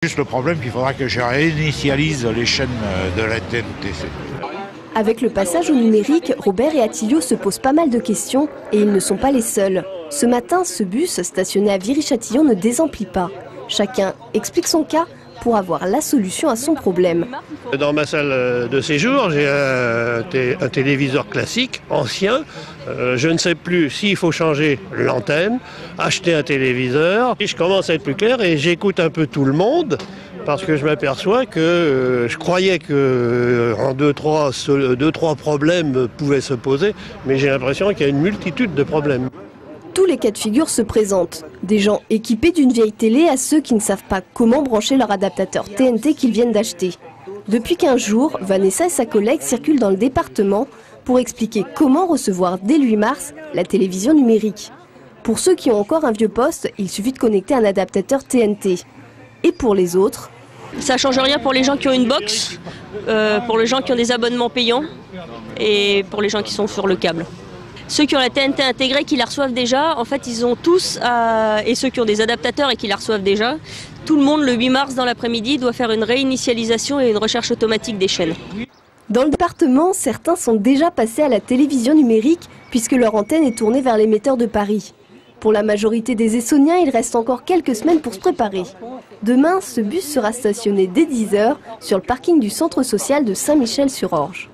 Juste le problème qu'il faudra que je réinitialise les chaînes de la TNT. Avec le passage au numérique, Robert et Attilio se posent pas mal de questions et ils ne sont pas les seuls. Ce matin, ce bus stationné à Viry-Châtillon ne désemplit pas. Chacun explique son cas pour avoir la solution à son problème. Dans ma salle de séjour, j'ai un téléviseur classique, ancien. Je ne sais plus s'il faut changer l'antenne, acheter un téléviseur. Et je commence à être plus clair et j'écoute un peu tout le monde parce que je m'aperçois que je croyais que en deux, trois problèmes pouvaient se poser, mais j'ai l'impression qu'il y a une multitude de problèmes. Tous les cas de figure se présentent. Des gens équipés d'une vieille télé à ceux qui ne savent pas comment brancher leur adaptateur TNT qu'ils viennent d'acheter. Depuis 15 jours, Vanessa et sa collègue circulent dans le département pour expliquer comment recevoir dès le 8 mars la télévision numérique. Pour ceux qui ont encore un vieux poste, il suffit de connecter un adaptateur TNT. Et pour les autres, ça ne change rien pour les gens qui ont une box, pour les gens qui ont des abonnements payants et pour les gens qui sont sur le câble. Ceux qui ont la TNT intégrée, qui la reçoivent déjà, en fait, ils ont tous, et ceux qui ont des adaptateurs et qui la reçoivent déjà, tout le monde, le 8 mars dans l'après-midi, doit faire une réinitialisation et une recherche automatique des chaînes. Dans le département, certains sont déjà passés à la télévision numérique puisque leur antenne est tournée vers l'émetteur de Paris. Pour la majorité des Essonniens, il reste encore quelques semaines pour se préparer. Demain, ce bus sera stationné dès 10 h sur le parking du centre social de Saint-Michel-sur-Orge.